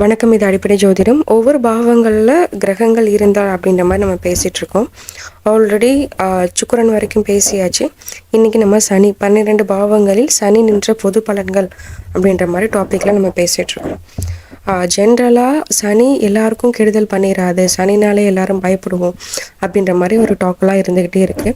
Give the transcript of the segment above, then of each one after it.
வணக்கம். இது அடிப்படை ஜோதிடம். ஒவ்வொரு பாவங்களில் கிரகங்கள் இருந்தால் அப்படின்ற மாதிரி நம்ம பேசிகிட்ருக்கோம். ஆல்ரெடி சுக்கிரன் வரைக்கும் பேசியாச்சு. இன்றைக்கி நம்ம சனி 12 பாவங்களில் சனி நின்ற பொது பலன்கள் அப்படின்ற மாதிரி டாப்பிக்கில் நம்ம பேசிகிட்ருக்கோம். ஜென்ரலாக சனி எல்லாருக்கும் கெடுதல் பண்ணிடாது, சனினாலே எல்லாரும் பயப்படுவோம் அப்படின்ற மாதிரி ஒரு டாக்கெலாம் இருந்துக்கிட்டே இருக்குது.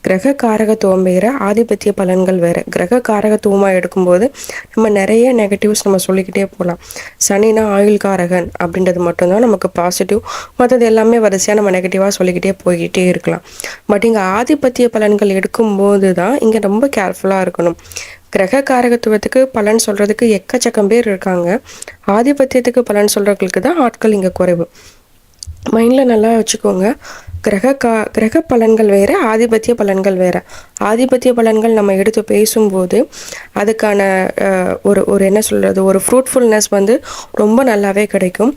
கிரக காரகத்துவம் வேறு, ஆதிபத்திய பலன்கள் வேறு. கிரக காரகத்துவமாக எடுக்கும்போது நம்ம நிறைய நெகட்டிவ்ஸ் நம்ம சொல்லிக்கிட்டே போகலாம். சனினா ஆயுள் காரகன் அப்படின்றது மட்டும்தான் நமக்கு பாசிட்டிவ், மற்றது எல்லாமே வரிசையாக நம்ம நெகட்டிவாக சொல்லிக்கிட்டே போய்கிட்டே இருக்கலாம். பட் இங்கே ஆதிபத்திய பலன்கள் எடுக்கும்போது தான் இங்கே ரொம்ப கேர்ஃபுல்லாக இருக்கணும். கிரக காரகத்துவத்துக்கு பலன் சொல்கிறதுக்கு எக்கச்சக்கம் பேர் இருக்காங்க. ஆதிபத்தியத்துக்கு பலன் சொல்கிறவங்களுக்கு தான் ஆட்கள் இங்கே குறைவு. மைண்டில் நல்லா வச்சுக்கோங்க. கிரக பலன்கள் வேறு, ஆதிபத்திய பலன்கள் வேறு. ஆதிபத்திய பலன்கள் நம்ம எடுத்து பேசும்போது அதுக்கான ஒரு என்ன சொல்கிறது, ஒரு ஃப்ரூட்ஃபுல்னஸ் வந்து ரொம்ப நல்லாவே கிடைக்கும்.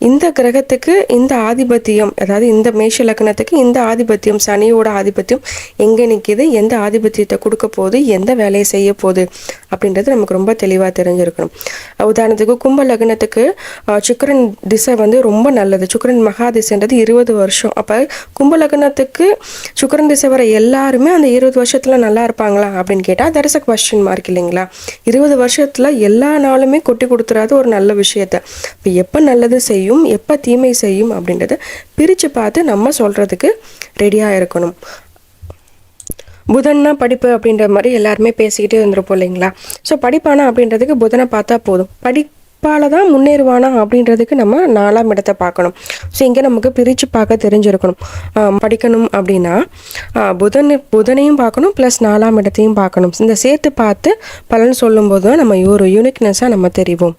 இந்த கிரகத்துக்கு இந்த ஆதிபத்தியம், அதாவது இந்த மேஷ லக்னத்துக்கு இந்த ஆதிபத்தியம், சனியோட ஆதிபத்தியம் எங்கே நிற்கிது, எந்த ஆதிபத்தியத்தை கொடுக்க போகுது, எந்த வேலையை செய்ய போகுது அப்படின்றது நமக்கு ரொம்ப தெளிவாக தெரிஞ்சிருக்கணும். உதாரணத்துக்கு கும்ப லக்னத்துக்கு சுக்கிரன் திசை வந்து ரொம்ப நல்லது. சுக்கிரன் மகா திசைன்றது 20 வருஷம். அப்போ கும்ப லக்னத்துக்கு சுக்கிரன் திசை வர எல்லாருமே அந்த 20 வருஷத்தில் நல்லா இருப்பாங்களா அப்படின்னு கேட்டால் that is a question mark இல்லைங்களா? 20 வருஷத்தில் எல்லா நாளுமே கொட்டி கொடுத்துறாது ஒரு நல்ல விஷயத்த. இப்போ எப்போ நல்லது செய்யும், எப்போ தீமை செய்யும் அப்படின்றத பிரித்து பார்த்து நம்ம சொல்கிறதுக்கு ரெடியாக இருக்கணும். புதன்னா படிப்பு அப்படின்ற மாதிரி எல்லாருமே பேசிக்கிட்டே இருந்திருப்போம் இல்லைங்களா? ஸோ படிப்பானா அப்படின்றதுக்கு புதனை பார்த்தா போதும். படிப்பால் தான் முன்னேறுவானா அப்படின்றதுக்கு நம்ம 4ஆம் இடத்தை பார்க்கணும். ஸோ இங்கே நமக்கு பிரித்து பார்க்க தெரிஞ்சிருக்கணும். படிக்கணும் அப்படின்னா புதனையும் பார்க்கணும், ப்ளஸ் 4ஆம் இடத்தையும் பார்க்கணும். இந்த சேர்த்து பார்த்து பலன் சொல்லும்போது தான் நம்ம ஒரு யூனிக்னஸாக நம்ம தெரிவோம்.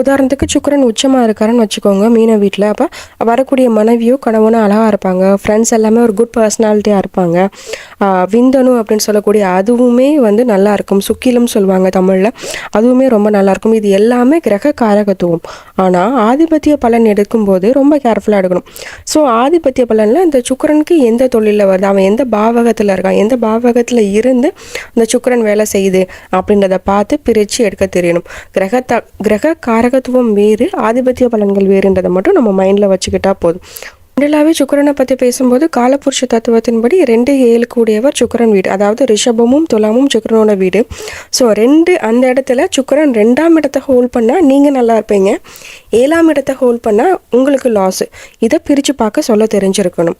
உதாரணத்துக்கு சுக்கிரன் உச்சமாக இருக்காருன்னு வச்சுக்கோங்க மீன வீட்டில். அப்போ வரக்கூடிய மனைவியோ கணவனோ அழகாக இருப்பாங்க, ஃப்ரெண்ட்ஸ் எல்லாமே ஒரு குட் பர்சனாலிட்டியாக இருப்பாங்க. விந்தனு அப்படின்னு சொல்லக்கூடிய அதுவுமே வந்து நல்லா இருக்கும். சுக்கிலம் சொல்லுவாங்க தமிழில், அதுவுமே ரொம்ப நல்லாயிருக்கும். இது எல்லாமே கிரக காரகத்துவம். ஆனால் ஆதிபத்திய பலன் எடுக்கும்போது ரொம்ப கேர்ஃபுல்லாக எடுக்கணும். ஸோ ஆதிபத்திய பலனில் இந்த சுக்கிரனுக்கு எந்த தொழிலில் வருது, அவன் எந்த பாவகத்தில் இருக்கான், எந்த பாவகத்தில் இருந்து இந்த சுக்கிரன் வேலை செய்யுது அப்படின்றத பார்த்து பிரித்து எடுக்க தெரியணும். கிரக காரகத்துவம் வேறு, ஆதிபத்திய பலன்கள் வேறுன்றதை மட்டும் நம்ம மைண்டில் வச்சுக்கிட்டா போதும். ஜென்ரலாகவே சுக்கிரனை பற்றி பேசும்போது காலபுருஷ தத்துவத்தின்படி 2-7 கூடியவர் சுக்கிரன் வீடு, அதாவது ரிஷபமும் துலாமும் சுக்கிரனோட வீடு. ஸோ அந்த இடத்துல சுக்கிரன் 2ஆம் இடத்தை ஹோல்ட் பண்ணால் நீங்கள் நல்லா இருப்பீங்க, 7ஆம் இடத்தை ஹோல்ட் பண்ணால் உங்களுக்கு லாஸு. இதை பிரித்து பார்க்க சொல்ல தெரிஞ்சிருக்கணும்.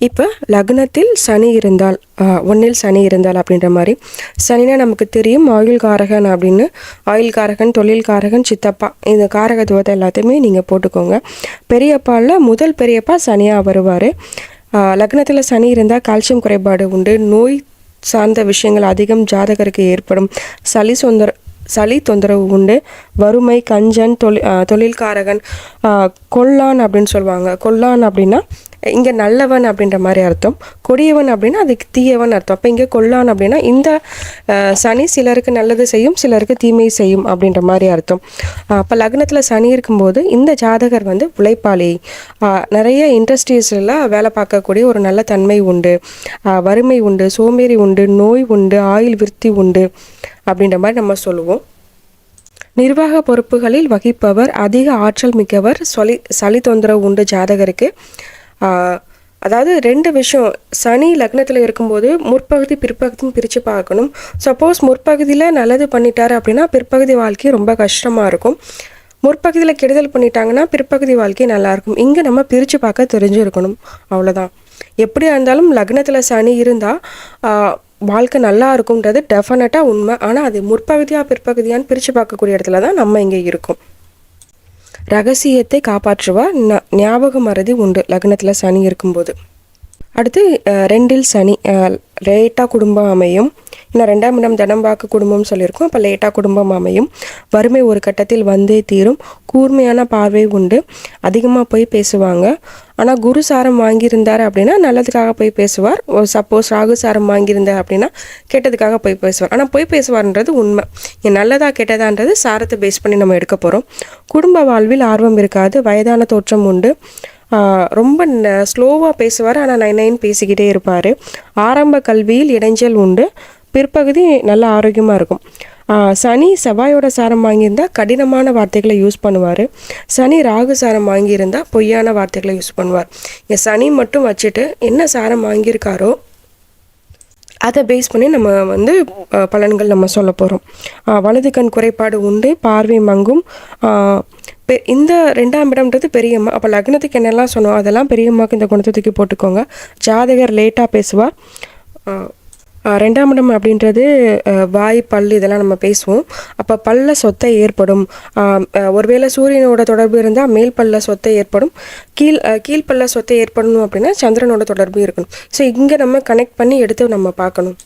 இப்போ லக்னத்தில் சனி இருந்தால், 1ல் சனி இருந்தால் அப்படின்ற மாதிரி. சனினா நமக்கு தெரியும் ஆயுள் காரகன் அப்படின்னு. ஆயுள் காரகன், தொழில் காரகன், சித்தப்பா, இந்த காரகத்துவத்தை எல்லாத்தையுமே நீங்கள் போட்டுக்கோங்க. பெரியப்பாவில் முதல் பெரியப்பா சனியாக வருவார். லக்னத்தில் சனி இருந்தால் கால்சியம் குறைபாடு உண்டு, நோய் சார்ந்த விஷயங்கள் அதிகம் ஜாதகருக்கு ஏற்படும், சளி தொந்தரவு உண்டு, வறுமை, கஞ்சன், தொழில்காரகன், கொல்லான் அப்படின்னு சொல்லுவாங்க. கொல்லான் அப்படின்னா இங்கே நல்லவன் அப்படின்ற மாதிரி அர்த்தம், கொடியவன் அப்படின்னா அதுக்கு தீயவன் அர்த்தம். அப்போ இங்கே கொல்லான் அப்படின்னா இந்த சனி சிலருக்கு நல்லது செய்யும், சிலருக்கு தீமை செய்யும் அப்படின்ற மாதிரி அர்த்தம். அப்போ லக்னத்தில் சனி இருக்கும்போது இந்த ஜாதகர் வந்து உழைப்பாளி, நிறைய இண்டஸ்ட்ரீஸில் வேலை பார்க்கக்கூடிய ஒரு நல்ல தன்மை உண்டு, வறுமை உண்டு, சோம்பேறி உண்டு, நோய் உண்டு, ஆயுள் விருத்தி உண்டு அப்படின்ற மாதிரி நம்ம சொல்லுவோம். நிர்வாக பொறுப்புகளில் வகிப்பவர், அதிக ஆற்றல் மிக்கவர், சளி தொந்தரவு உண்டு ஜாதகருக்கு. அதாவது 2 விஷயம், சனி லக்னத்தில் இருக்கும்போது முற்பகுதி பிற்பகுதியும் பிரித்து பார்க்கணும். சப்போஸ் முற்பகுதியில் நல்லது பண்ணிட்டாரு அப்படின்னா பிற்பகுதி வாழ்க்கை ரொம்ப கஷ்டமாக இருக்கும். முற்பகுதியில் கெடுதல் பண்ணிட்டாங்கன்னா பிற்பகுதி வாழ்க்கை நல்லாயிருக்கும். இங்கே நம்ம பிரித்து பார்க்க தெரிஞ்சிருக்கணும், அவ்வளோதான். எப்படியா இருந்தாலும் லக்னத்தில் சனி இருந்தால் வாழ்க்கை நல்லா இருக்கும்ன்றது டெஃபினட்டாக உண்மை. ஆனால் அது முற்பகுதியாக பிற்பகுதியான்னு பிரித்து பார்க்கக்கூடிய இடத்துல தான் நம்ம இங்கே இருக்கோம். ரகசியத்தை காப்பாற்றுவார், ஞாபக மறதி உண்டு லக்னத்தில் சனி இருக்கும்போது. அடுத்து 2ல் சனி, லேட்டாக குடும்பம் அமையும். இன்னும் 2ஆம் இடம் தனம்பாக்கு குடும்பம் சொல்லியிருக்கோம். அப்போ லேட்டாக குடும்பம் அமையும். வறுமை ஒரு கட்டத்தில் வந்தே தீரும். கூர்மையான பார்வை உண்டு, அதிகமாக போய் பேசுவாங்க. ஆனால் குரு சாரம் வாங்கியிருந்தார் அப்படின்னா நல்லதுக்காக போய் பேசுவார். சப்போஸ் ராகு சாரம் வாங்கியிருந்தார் அப்படின்னா கெட்டதுக்காக போய் பேசுவார். ஆனால் போய் பேசுவார்ன்றது உண்மை. நல்லதா கெட்டதான்றது சாரத்தை பேஸ் பண்ணி நம்ம எடுக்க போகிறோம். குடும்ப வாழ்வில் ஆர்வம் இருக்காது, வயதான தோற்றம் உண்டு, ரொம்ப ஸ்லோவாக பேசுவார், ஆனால் 9 பேசிக்கிட்டே இருப்பார். ஆரம்ப கல்வியில் இடைஞ்சல் உண்டு, பிற்பகுதி நல்ல ஆரோக்கியமாக இருக்கும். சனி செவ்வாயோட சாரம் வாங்கியிருந்தால் கடினமான வார்த்தைகளை யூஸ் பண்ணுவார். சனி ராகு சாரம் வாங்கியிருந்தால் பொய்யான வார்த்தைகளை யூஸ் பண்ணுவார். இங்கே சனி மட்டும் வச்சுட்டு என்ன சாரம் வாங்கியிருக்காரோ அதை பேஸ் பண்ணி நம்ம வந்து பலன்கள் நம்ம சொல்ல போகிறோம். வலது கண் குறைபாடு உண்டு, பார்வை மங்கும். இந்த 2ஆம் இடம்ன்றது பெரியம்மா. அப்போ லக்னத்துக்கு என்னெல்லாம் சொன்னோம் அதெல்லாம் பெரியம்மாவுக்கு இந்த குணத்தை தூக்கி போட்டுக்கோங்க. ஜாதகர் லேட்டாக பேசுவார். 2ஆம் இடம் அப்படின்றது வாய் பல் இதெல்லாம் நம்ம பேசுவோம். அப்போ பல்ல சொத்தை ஏற்படும். ஒருவேளை சூரியனோட தொடர்பு இருந்தால் மேல் பல்ல சொத்தை ஏற்படும். கீழ்பல்ல சொத்தை ஏற்படணும் அப்படின்னா சந்திரனோட தொடர்பு இருக்கணும். ஸோ இங்கே நம்ம கனெக்ட் பண்ணி எடுத்து நம்ம பார்க்கணும்.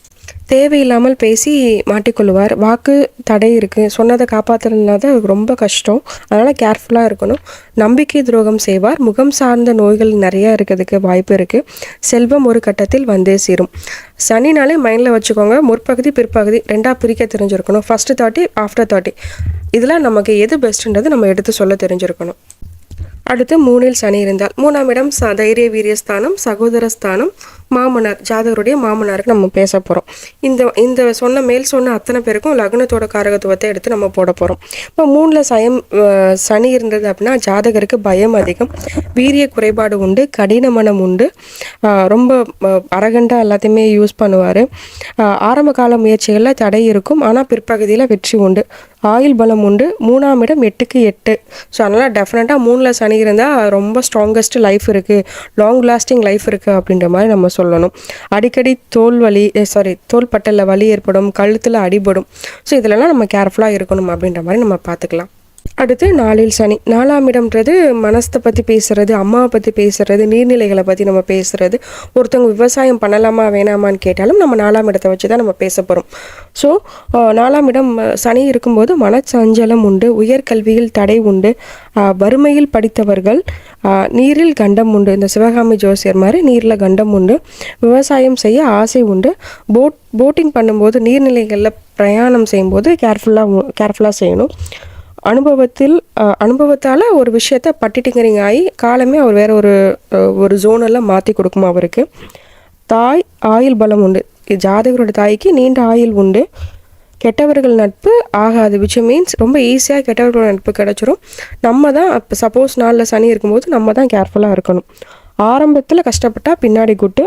தேவையில்லாமல் பேசி மாட்டிக்கொள்ளுவார். வாக்கு தடை இருக்குது, சொன்னதை காப்பாற்றுறதுனால ரொம்ப கஷ்டம். அதனால் கேர்ஃபுல்லாக இருக்கணும். நம்பிக்கை துரோகம் செய்வார். முகம் சார்ந்த நோய்கள் நிறையா இருக்கிறதுக்கு வாய்ப்பு இருக்குது. செல்வம் ஒரு கட்டத்தில் வந்தே சேரும். சனினாலே மைண்டில் வச்சுக்கோங்க, முற்பகுதி பிற்பகுதி 2ஆக பிரிக்க தெரிஞ்சிருக்கணும். ஃபஸ்ட்டு 30 ஆஃப்டர் 30 இதெல்லாம் நமக்கு எது பெஸ்ட்டுன்றது நம்ம எடுத்து சொல்ல தெரிஞ்சிருக்கணும். அடுத்து 3இல் சனி இருந்தால் 3ஆம் இடம் தைரிய வீரியஸ்தானம், சகோதர ஸ்தானம், மாமனார். ஜாதகருடைய மாமனாருக்கு நம்ம பேச போகிறோம். இந்த மேல் சொன்ன அத்தனை பேருக்கும் லக்னத்தோட காரகத்துவத்தை எடுத்து நம்ம போட போகிறோம். இப்போ 3இல் சனி இருந்தது அப்படின்னா ஜாதகருக்கு பயம் அதிகம், வீரிய குறைபாடு உண்டு, கடின மனம் உண்டு, ரொம்ப அரகண்டாக எல்லாத்தையுமே யூஸ் பண்ணுவார். ஆரம்ப கால முயற்சிகளில் தடை இருக்கும், ஆனால் பிற்பகுதியில் வெற்றி உண்டு. ஆயுள் பலம் உண்டு. 3ஆம் இடம் 8க்கு 8. ஸோ அதனால் டெஃபினட்டாக 3இல் சனி இருந்தால் ரொம்ப ஸ்ட்ராங்கஸ்ட் லைஃப் இருக்குது, லாங் லாஸ்டிங் லைஃப் இருக்குது அப்படின்ற மாதிரி நம்ம சொல்லணும். அடிக்கடி தோல் பட்டலில் வலி ஏற்படும், கழுத்தில் அடிபடும். ஸோ இதிலலாம் நம்ம கேர்ஃபுல்லாக இருக்கணும் அப்படின்ற மாதிரி நம்ம பார்த்துக்கலாம். அடுத்து 4இல் சனி. 4ஆம் இடம்ன்றது மனசத்தை பற்றி பேசுகிறது, அம்மாவை பற்றி பேசுகிறது, நீர்நிலைகளை பற்றி நம்ம பேசுகிறது. ஒருத்தவங்க விவசாயம் பண்ணலாமா வேணாமான்னு கேட்டாலும் நம்ம 4ஆம் இடத்தை வச்சு தான் நம்ம பேச போகிறோம். ஸோ 4ஆம் இடம் சனி இருக்கும்போது மனச்சஞ்சலம் உண்டு, உயர்கல்வியில் தடை உண்டு, வறுமையில் படித்தவர்கள், நீரில் கண்டம் உண்டு. இந்த சிவகாமி ஜோசியர் மாதிரி நீரில் கண்டம் உண்டு. விவசாயம் செய்ய ஆசை உண்டு. போட்டிங் பண்ணும்போது நீர்நிலைகளில் பிரயாணம் செய்யும்போது கேர்ஃபுல்லாக செய்யணும். அனுபவத்தால் ஒரு விஷயத்த பட்டிட்டிங்கரிங் ஆகி காலமே அவர் வேற ஒரு ஜோனெல்லாம் மாற்றி கொடுக்கும் அவருக்கு. தாய் ஆயுள் பலம் உண்டு. ஜாதகரோட தாய்க்கு நீண்ட ஆயுள் உண்டு. கெட்டவர்கள் நட்பு ஆகாது, விச் மீன்ஸ் ரொம்ப ஈஸியாக கெட்டவர்களோட நட்பு கிடச்சிரும். நம்ம தான் இப்போ சப்போஸ் 4இல் சனி இருக்கும்போது நம்ம தான் கேர்ஃபுல்லாக இருக்கணும். ஆரம்பத்தில் கஷ்டப்பட்டால் பின்னாடி கூட்டு.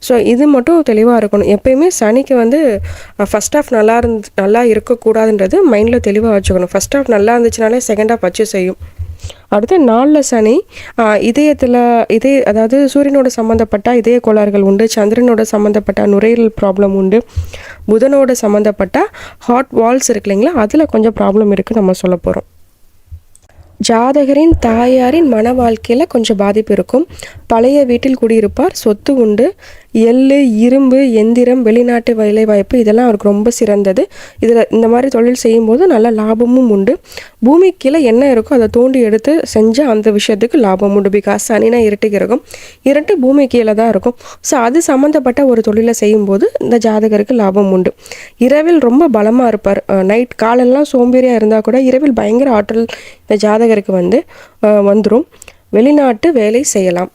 ஸோ இது மட்டும் தெளிவாக இருக்கணும். எப்பயுமே சனிக்கு வந்து ஃபஸ்ட் ஆஃப் நல்லா இருக்கக்கூடாதுன்றது மைண்டில் தெளிவாக வச்சுக்கணும். ஃபஸ்ட் ஆஃப் நல்லா இருந்துச்சுனாலே செகண்ட் ஆஃப் வச்சு செய்யும். அடுத்து 4இல் சனி அதாவது சூரியனோட சம்மந்தப்பட்ட இதய கோளாறுகள் உண்டு. சந்திரனோட சம்மந்தப்பட்ட நுரையீரல் ப்ராப்ளம் உண்டு. புதனோட சம்மந்தப்பட்ட ஹாட் வால்ஸ் இருக்கு இல்லைங்களா, அதில் கொஞ்சம் ப்ராப்ளம் இருக்குது நம்ம சொல்ல போகிறோம். ஜாதகரின் தாயாரின் மன வாழ்க்கையில் கொஞ்சம் பாதிப்பு இருக்கும். பழைய வீட்டில் குடியிருப்பார். சொத்து உண்டு. எள்ளு, இரும்பு, எந்திரம், வெளிநாட்டு வேலைவாய்ப்பு இதெல்லாம் அவருக்கு ரொம்ப சிறந்தது. இந்த மாதிரி தொழில் செய்யும்போது நல்ல லாபமும் உண்டு. பூமி கீழே என்ன இருக்கோ அதை தோண்டி எடுத்து செஞ்சால் அந்த விஷயத்துக்கு லாபம் உண்டு. பிகாஸ் சனினா இருட்டு கிரகம், இருட்டு பூமி கீழே தான் இருக்கும். ஸோ அது சம்மந்தப்பட்ட ஒரு தொழிலை செய்யும்போது இந்த ஜாதகருக்கு லாபம் உண்டு. இரவில் ரொம்ப பலமாக இருப்பார். நைட் காலெல்லாம் சோம்பேறியாக இருந்தால் கூட இரவில் பயங்கர ஆற்றல் இந்த ஜாதகருக்கு வந்துடும். வெளிநாட்டு வேலை செய்யலாம்.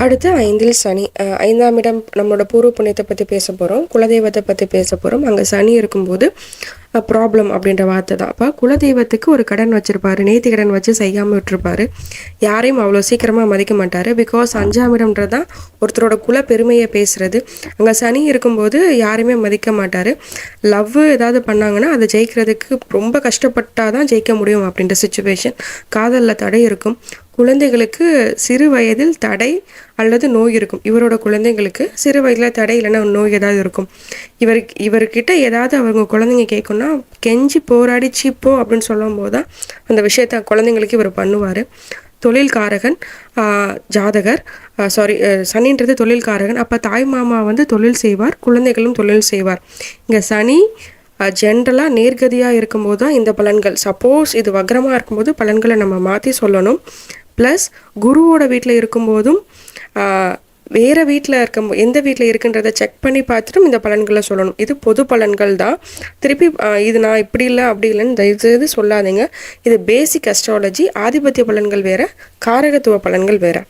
அடுத்து 5இல் சனி. 5ஆம் இடம் நம்மளோட பூர்வ புண்ணியத்தை பற்றி பேச போகிறோம், குலதெய்வத்தை பற்றி பேச போகிறோம். அங்கே சனி இருக்கும்போது ப்ராப்ளம் அப்படின்ற வார்த்தை தான். அப்போ குலதெய்வத்துக்கு ஒரு கடன் வச்சுருப்பாரு, நேர்த்தி கடன் வச்சு செய்யாமல் விட்டுருப்பாரு. யாரையும் அவ்வளோ சீக்கிரமாக மதிக்க மாட்டார். பிகாஸ் 5ஆம் இடம்ன்றது தான் ஒருத்தரோட குல பெருமையை பேசுகிறது. அங்கே சனி இருக்கும்போது யாரையுமே மதிக்க மாட்டார். லவ் ஏதாவது பண்ணாங்கன்னா அதை ஜெயிக்கிறதுக்கு ரொம்ப கஷ்டப்பட்டால் தான் ஜெயிக்க முடியும் அப்படின்ற சுச்சுவேஷன். காதலில் தடை இருக்கும். குழந்தைகளுக்கு சிறு வயதில் தடை அல்லது நோய் இருக்கும். இவரோட குழந்தைங்களுக்கு சிறு வயதில் தடை இல்லைன்னா நோய் ஏதாவது இருக்கும். இவர்கிட்ட ஏதாவது அவங்க குழந்தைங்க கேட்கணும்னா கெஞ்சி போராடி சீப்போ அப்படின்னு சொல்லும் போது தான் அந்த விஷயத்த குழந்தைங்களுக்கு இவர் பண்ணுவார். தொழில்காரகன் ஜாதகர் சனின்றது தொழில்காரகன். அப்போ தாய் மாமா வந்து தொழில் செய்வார், குழந்தைகளும் தொழில் செய்வார். இங்கே சனி ஜென்ரலாக நேர்கதியாக இருக்கும்போது தான் இந்த பலன்கள். சப்போஸ் இது வக்ரமாக இருக்கும்போது பலன்களை நம்ம மாற்றி சொல்லணும். ப்ளஸ் குருவோட வீட்டில் இருக்கும்போதும் வேறு வீட்டில் எந்த வீட்டில் இருக்குன்றதை செக் பண்ணி பார்த்துட்டும் இந்த பலன்களை சொல்லணும். இது பொது பலன்கள் தான். திருப்பி இது நான் இப்படி இல்லை அப்படி இல்லைன்னு தயவுசெய்து சொல்லாதீங்க. இது பேசிக் அஸ்ட்ராலஜி. ஆதிபத்திய பலன்கள் வேறு, காரகத்துவ பலன்கள் வேறு.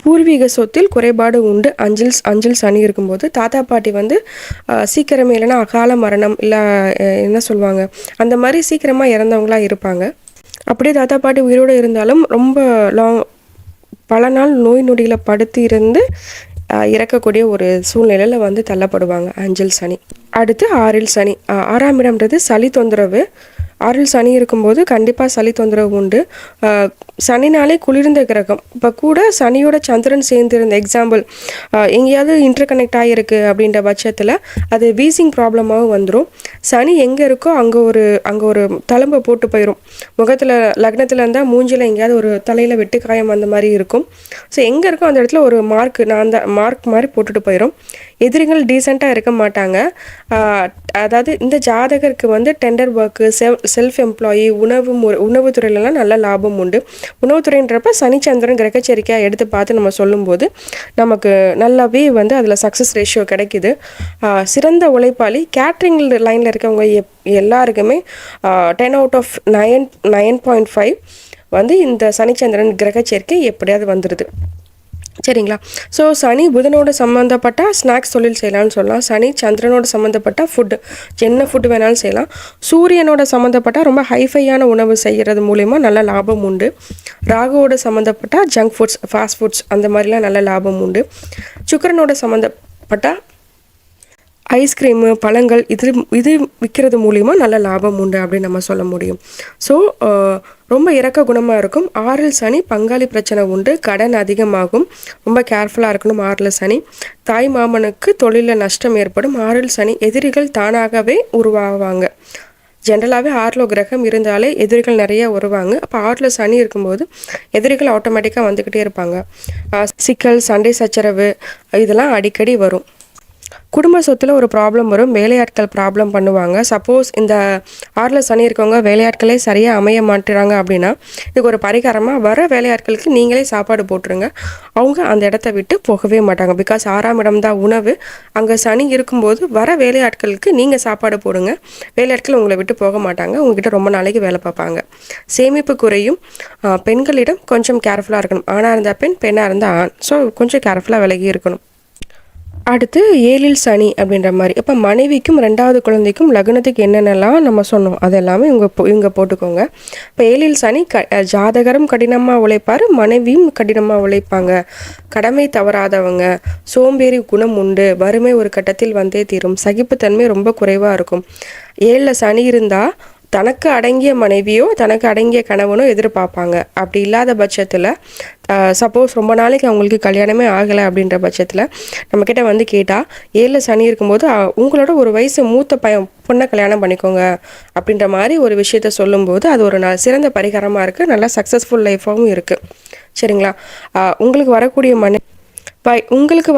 பூர்வீக சொத்தில் குறைபாடு உண்டு அஞ்சில் சனி இருக்கும்போது தாத்தா பாட்டி வந்து சீக்கிரமே இல்லைன்னா அகால மரணம் இல்லை என்ன சொல்லுவாங்க அந்த மாதிரி சீக்கிரமாக இறந்தவங்களா இருப்பாங்க. அப்படியே தாத்தா பாட்டி உயிரோடு இருந்தாலும் ரொம்ப பல நாள் நோய் நொடியில் படுத்து இருந்து இறக்கக்கூடிய ஒரு சூழ்நிலையில் வந்து தள்ளப்படுவாங்க அஞ்சில் சனி. அடுத்து 6ல் சனி. 6ஆம் இடம்ன்றது சளி தொந்தரவு. 6ல் சனி இருக்கும்போது கண்டிப்பாக சளி தொந்தரவு உண்டு. சனினாலே குளிர்ந்த கிரகம். இப்போ கூட சனியோட சந்திரன் சேர்ந்துருந்த எக்ஸாம்பிள் எங்கேயாவது இன்டர் கனெக்ட் ஆகிருக்கு அப்படின்ற பட்சத்தில் அது வீசிங் ப்ராப்ளமாகவும் வந்துடும். சனி எங்கே இருக்கோ அங்கே ஒரு தழும்பை போட்டு போயிடும். முகத்தில் லக்னத்தில் இருந்தால் மூஞ்சில் எங்கேயாவது ஒரு தலையில் வெட்டு காயம் அந்த மாதிரி இருக்கும். ஸோ எங்கே இருக்கோ அந்த இடத்துல ஒரு அந்த மார்க் மாதிரி போட்டுட்டு போயிடும். எதிரிகள் டீசெண்டாக இருக்க மாட்டாங்க. அதாவது இந்த ஜாதகருக்கு வந்து டெண்டர் ஒர்க்கு, செல்ஃப் எம்ப்ளாயி, உணவுத்துறையிலலாம் நல்ல லாபம் உண்டு. உணவுத்துறைன்றப்ப சனிச்சந்திரன் கிரகச்சரிக்கையாக எடுத்து பார்த்து நம்ம சொல்லும்போது நமக்கு நல்லாவே வந்து அதில் சக்ஸஸ் ரேஷியோ கிடைக்குது. சிறந்த உழைப்பாளி கேட்ரிங் லைனில் இருக்கவங்க எல்லாருக்குமே 10/9.5 வந்து இந்த சனிச்சந்திரன் கிரகச்சேர்க்கை எப்படியாவது வந்துடுது. சரிங்களா? ஸோ சனி புதனோட சம்மந்தப்பட்ட ஸ்நாக்ஸ் தொழில் செய்யலாம்னு சொல்லலாம். சனி சந்திரனோட சம்மந்தப்பட்ட ஃபுட்டு என்ன ஃபுட்டு வேணாலும் செய்யலாம். சூரியனோட சம்மந்தப்பட்ட ரொம்ப ஹைஃபையான உணவு செய்கிறது மூலயமா நல்ல லாபம் உண்டு. ராகுவோட சம்மந்தப்பட்ட ஜங்க் ஃபுட்ஸ், ஃபாஸ்ட் ஃபுட்ஸ் அந்த மாதிரிலாம் நல்ல லாபம் உண்டு. சுக்கிரனோட சம்மந்தப்பட்ட ஐஸ்கிரீமு, பழங்கள் இது விற்கிறது மூலிமா நல்ல லாபம் உண்டு அப்படின்னு நம்ம சொல்ல முடியும். ஸோ ரொம்ப இறக்க குணமாக இருக்கும். 6ல் சனி பங்காளி பிரச்சனை உண்டு, கடன் அதிகமாகும், ரொம்ப கேர்ஃபுல்லாக இருக்கணும். 6ல் சனி தாய் மாமனுக்கு தொழிலில் நஷ்டம் ஏற்படும். 6ல் சனி எதிரிகள் தானாகவே உருவாவாங்க. ஜென்ரலாகவே 6ல் கிரகம் இருந்தாலே எதிரிகள் நிறைய வருவாங்க. அப்போ 6ல் சனி இருக்கும்போது எதிரிகள் ஆட்டோமேட்டிக்காக வந்துக்கிட்டே இருப்பாங்க. சிக்கல், சண்டை சச்சரவு இதெல்லாம் அடிக்கடி வரும். குடும்ப சொத்தில் ஒரு ப்ராப்ளம் வரும். வேலையாட்கள் ப்ராப்ளம் பண்ணுவாங்க. சப்போஸ் இந்த 6ல் சனி இருக்கவங்க வேலையாட்களே சரியாக அமைய மாட்டுறாங்க அப்படின்னா இதுக்கு ஒரு பரிகாரமாக வர வேலையாட்களுக்கு நீங்களே சாப்பாடு போட்டுருங்க. அவங்க அந்த இடத்த விட்டு போகவே மாட்டாங்க. பிகாஸ் 6ஆம் இடம் தான் உணவு. அங்கே சனி இருக்கும்போது வர வேலையாட்களுக்கு நீங்கள் சாப்பாடு போடுங்க. வேலையாட்கள் உங்களை விட்டு போக மாட்டாங்க. உங்ககிட்ட ரொம்ப நாளைக்கு வேலை பார்ப்பாங்க. சேமிப்பு குறையும். பெண்களிடம் கொஞ்சம் கேர்ஃபுல்லாக இருக்கணும். ஆணாக இருந்தால் பெண், பெண்ணாக இருந்தால் ஆண். ஸோ கொஞ்சம் கேர்ஃபுல்லாக விலகி இருக்கணும். அடுத்து 7ல் சனி அப்படின்ற மாதிரி. இப்போ மனைவிக்கும் 2வது குழந்தைக்கும் லக்னத்துக்கு என்னென்னலாம் நம்ம சொன்னோம் அதெல்லாமே இவங்க போட்டுக்கோங்க. இப்போ 7ல் சனி ஜாதகரும் கடினமாக உழைப்பார், மனைவியும் கடினமாக உழைப்பாங்க. கடமை தவறாதவங்க, சோம்பேறி குணம் உண்டு, வறுமை ஒரு கட்டத்தில் வந்தே தீரும், சகிப்புத்தன்மை ரொம்ப குறைவாக இருக்கும். 7ல் சனி இருந்தால் தனக்கு அடங்கிய மனைவியோ தனக்கு அடங்கிய கணவனோ எதிர்பார்ப்பாங்க. அப்படி இல்லாத பட்சத்தில் சப்போஸ் ரொம்ப நாளைக்கு அவங்களுக்கு கல்யாணமே ஆகலை அப்படின்ற பட்சத்தில் நம்மக்கிட்ட வந்து கேட்டால் 7ல் சனி இருக்கும்போது உங்களோட ஒரு வயசு மூத்த பொண்ணை கல்யாணம் பண்ணிக்கோங்க அப்படின்ற மாதிரி ஒரு விஷயத்த சொல்லும்போது அது ஒரு சிறந்த பரிகாரமாக இருக்குது. நல்லா சக்ஸஸ்ஃபுல் லைஃபாகவும் இருக்குது. சரிங்களா? உங்களுக்கு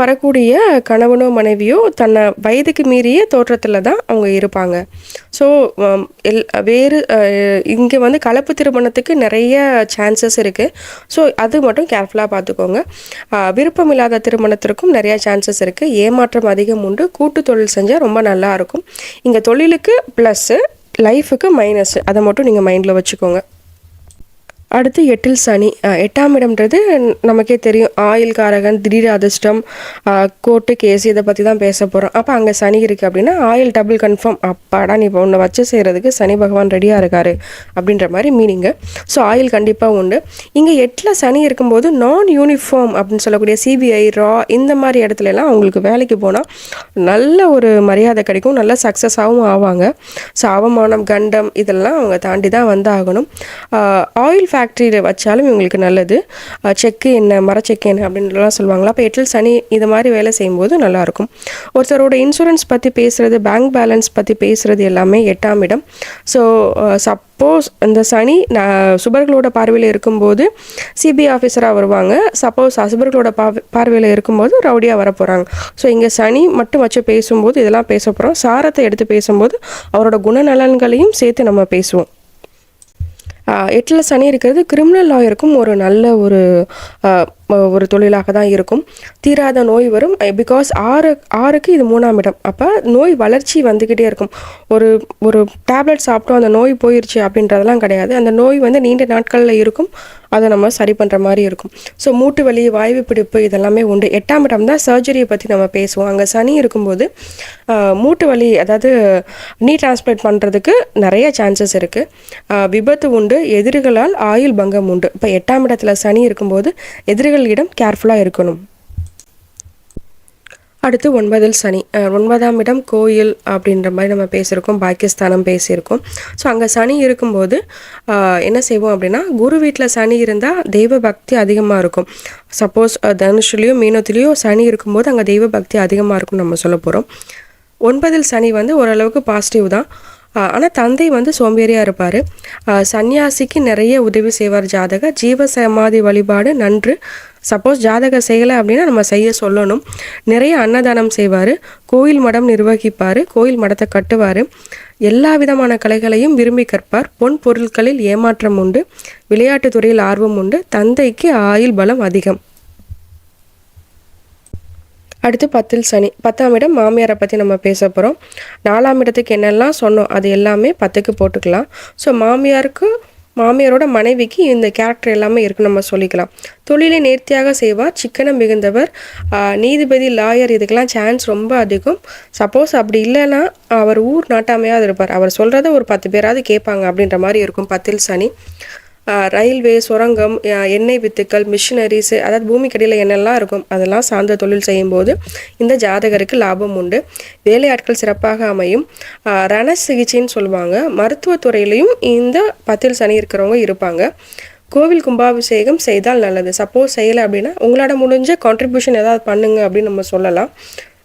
வரக்கூடிய கணவனோ மனைவியோ தன்னை வயதுக்கு மீறிய தோற்றத்தில் தான் அவங்க இருப்பாங்க. ஸோ இங்கே வந்து கலப்பு திருமணத்துக்கு நிறைய சான்சஸ் இருக்குது. ஸோ அது மட்டும் கேர்ஃபுல்லாக பார்த்துக்கோங்க. விருப்பம் இல்லாத திருமணத்திற்கும் நிறைய சான்சஸ் இருக்குது. ஏமாற்றம் அதிகம் உண்டு. கூட்டு தொழில் செஞ்சால் ரொம்ப நல்லாயிருக்கும். இங்கே தொழிலுக்கு ப்ளஸ்ஸு, லைஃபுக்கு மைனஸ்ஸு, அதை மட்டும் நீங்கள் மைண்டில் வச்சுக்கோங்க. அடுத்து 8ல் சனி. 8ஆம் இடம்ன்றது நமக்கே தெரியும். ஆயுள் காரகன், திடீர் அதிர்ஷ்டம், கோர்ட்டு கேஸ் இதை பற்றி தான் பேச போகிறோம். அப்போ அங்கே சனி இருக்குது அப்படின்னா ஆயுள் டபுள் கன்ஃபார்ம். அப்பாடா நீ இப்போ ஒன்று வச்சு செய்கிறதுக்கு சனி பகவான் ரெடியாக இருக்காரு அப்படின்ற மாதிரி மீனிங்கு. ஸோ ஆயுள் கண்டிப்பாக உண்டு. இங்கே 8ல் சனி இருக்கும்போது நான் யூனிஃபார்ம் அப்படின்னு சொல்லக்கூடிய சிபிஐ, ரா இந்த மாதிரி இடத்துலலாம் அவங்களுக்கு வேலைக்கு போனால் நல்ல ஒரு மரியாதை கிடைக்கும், நல்ல சக்ஸஸாகவும் ஆவாங்க. ஸோ அவமானம், கண்டம் இதெல்லாம் அவங்க தாண்டி தான் வந்து ஆகணும். ஆயில் ஃபேக்ட்ரியில் வச்சாலும் இவங்களுக்கு நல்லது. செக்கு என்ன, மர செக்கு என்ன அப்படின்லாம் சொல்லுவாங்களா. அப்போ 8ல் சனி இது மாதிரி வேலை செய்யும்போது நல்லாயிருக்கும். ஒருத்தரோட இன்சூரன்ஸ் பற்றி பேசுகிறது, பேங்க் பேலன்ஸ் பற்றி பேசுகிறது எல்லாமே 8ஆம் இடம். ஸோ சப்போஸ் இந்த சனி சுபர்களோட பார்வையில் இருக்கும்போது சிபிஐ ஆஃபீஸராக வருவாங்க. சப்போஸ் அசுபர்களோட பார்வையில் இருக்கும்போது ரவுடியாக வர போகிறாங்க. ஸோ இங்கே சனி மட்டும் வச்சு பேசும்போது இதெல்லாம் பேச போகிறோம். சாரத்தை எடுத்து பேசும்போது அவரோட குணநலன்களையும் சேர்த்து நம்ம பேசுவோம். 8ல் சனி இருக்கிறது கிரிமினல் லாயருக்கும் ஒரு நல்ல ஒரு ஒரு தொழிலாக தான் இருக்கும். தீராத நோய் வரும். பிகாஸ் ஆறுக்கு இது 3ஆம் இடம். அப்போ நோய் வளர்ச்சி வந்துக்கிட்டே இருக்கும். ஒரு ஒரு டேப்லெட் சாப்பிட்டோம் அந்த நோய் போயிடுச்சு அப்படின்றதெல்லாம் கிடையாது. அந்த நோய் வந்து நீண்ட நாட்களில் இருக்கும். அதை நம்ம சரி பண்ணுற மாதிரி இருக்கும். ஸோ மூட்டு வலி, வாய்வு பிடிப்பு இதெல்லாமே உண்டு. 8ஆம் இடம் தான் சர்ஜரியை பற்றி நம்ம பேசுவோம். அங்கே சனி இருக்கும்போது மூட்டு வலி, அதாவது நீ டிரான்ஸ்பிளான்ட் பண்ணுறதுக்கு நிறைய சான்சஸ் இருக்குது. விபத்து உண்டு. எதிரிகளால் ஆயுள் பங்கம் உண்டு. இப்போ 8ஆம் இடத்துல சனி இருக்கும்போது எதிரிகளிடம் கேர்ஃபுல்லாக இருக்கணும். அடுத்து 9ல் சனி. 9ஆம் இடம் கோயில் அப்படின்ற மாதிரி நம்ம பேசியிருக்கோம். பாக்கியஸ்தானம் பேசியிருக்கோம். ஸோ அங்கே சனி இருக்கும்போது என்ன செய்வோம் அப்படின்னா, குரு வீட்டில் சனி இருந்தால் தெய்வ பக்தி அதிகமாக இருக்கும். சப்போஸ் தனுஷுலேயோ மீனத்துலேயோ சனி இருக்கும்போது அங்கே தெய்வ பக்தி அதிகமாக இருக்கும்னு நம்ம சொல்ல போகிறோம். 9ல் சனி வந்து ஓரளவுக்கு பாசிட்டிவ் தான். ஆனால் தந்தை வந்து சோம்பேறியாக இருப்பார். சன்னியாசிக்கு நிறைய உதவி செய்வார் ஜாதகர். ஜீவ சமாதி வழிபாடு நன்று. சப்போஸ் ஜாதகர் செய்யலை அப்படின்னா நம்ம செய்ய சொல்லணும். நிறைய அன்னதானம் செய்வார். கோயில் மடம் நிர்வகிப்பார். கோயில் மடத்தை கட்டுவார். எல்லா விதமான கலைகளையும் விரும்பி கற்பார். பொன் பொருட்களில் ஏமாற்றம் உண்டு. விளையாட்டுத் துறையில் ஆர்வம் உண்டு. தந்தைக்கு ஆயுள் பலம் அதிகம். அடுத்து 10ல் சனி. 10ஆம் இடம் மாமியாரை பற்றி நம்ம பேச போகிறோம். 4ஆம் இடத்துக்கு என்னெல்லாம் சொன்னோம் அது எல்லாமே 10க்கு போட்டுக்கலாம். ஸோ மாமியாரோட மனைவிக்கு இந்த கேரக்டர் எல்லாமே இருக்குன்னு நம்ம சொல்லிக்கலாம். தொழிலை நேர்த்தியாக செய்வார். சிக்கனம் மிகுந்தவர். நீதிபதி, லாயர் இதுக்கெல்லாம் சான்ஸ் ரொம்ப அதிகம். சப்போஸ் அப்படி இல்லைன்னா அவர் ஊர் நாட்டாமையாவது இருப்பார். அவர் சொல்கிறத ஒரு 10 பேராவது கேட்பாங்க அப்படின்ற மாதிரி இருக்கும் 10ல் சனி. ரயில்வே, சுரங்கம், எண்ணெய் வித்துக்கள், மிஷினரிஸு, அதாவது பூமிக்கடியில் என்னெல்லாம் இருக்கும் அதெல்லாம் சார்ந்த தொழில் செய்யும்போது இந்த ஜாதகருக்கு லாபம் உண்டு. வேலையாட்கள் சிறப்பாக அமையும். ரண சிகிச்சைன்னு சொல்லுவாங்க. மருத்துவத்துறையிலையும் இந்த 10ல் சனி இருக்கிறவங்க இருப்பாங்க. கோவில் கும்பாபிஷேகம் செய்தால் நல்லது. சப்போஸ் செய்யலை அப்படின்னா உங்களோட முடிஞ்ச கான்ட்ரிபியூஷன் ஏதாவது பண்ணுங்க அப்படின்னு நம்ம சொல்லலாம்.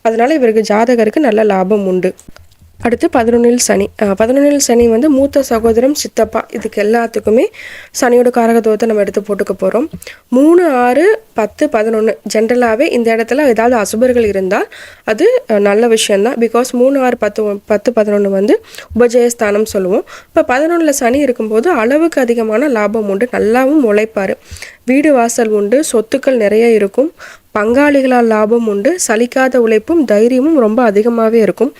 அதனால இவருக்கு ஜாதகருக்கு நல்ல லாபம் உண்டு. அடுத்து 11ல் சனி. 11ல் சனி வந்து மூத்த சகோதரம், சித்தப்பா இதுக்கு எல்லாத்துக்குமே சனியோட காரகத்துவத்தை நம்ம எடுத்து போட்டுக்க போகிறோம். 3, 6, 10, 11 ஜென்ரலாகவே இந்த இடத்துல ஏதாவது அசுபர்கள் இருந்தால் அது நல்ல விஷயந்தான். பிகாஸ் 3, 6, 10, 11 வந்து உபஜயஸ்தானம் சொல்லுவோம். இப்போ 11ல் சனி இருக்கும்போது அளவுக்கு அதிகமான லாபம் உண்டு. நல்லாவும் உழைப்பார். வீடு வாசல் உண்டு. சொத்துக்கள் நிறைய இருக்கும். பங்காளிகளால் லாபம் உண்டு. சலிக்காத உழைப்பும் தைரியமும் ரொம்ப அதிகமாகவே இருக்கும்.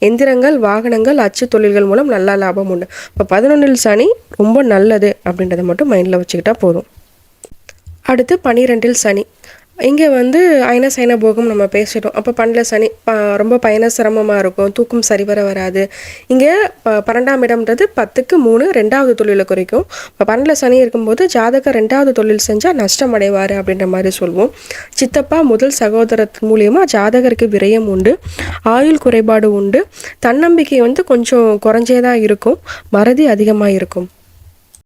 எந்திரங்கள், வாகனங்கள், அச்சு தொழில்கள் மூலம் நல்லா லாபம் உண்டு. இப்போ 11ல் சனி ரொம்ப நல்லது அப்படின்றத மட்டும் மைண்டில் வச்சுக்கிட்டா போதும். அடுத்து 12ல் சனி. இங்கே வந்து அயன சயன போகம் நம்ம பேசிட்டோம். அப்போ 12ல் சனி ரொம்ப பயண சிரமமாக இருக்கும். தூக்கம் சரிவர வராது. இங்கே 12ஆம் இடம்ன்றது 10க்கு 3 2வது தொழிலை குறைக்கும். இப்போ 12ல் சனி இருக்கும்போது ஜாதகர் 2வது தொழில் செஞ்சால் நஷ்டம் அடைவார் அப்படின்ற மாதிரி சொல்லுவோம். சித்தப்பா, முதல் சகோதரத்தின் மூலியமாக ஜாதகருக்கு விரயம் உண்டு. ஆயுள் குறைபாடு உண்டு. தன்னம்பிக்கை வந்து கொஞ்சம் குறைஞ்சே தான் இருக்கும். மறதி அதிகமாக இருக்கும்.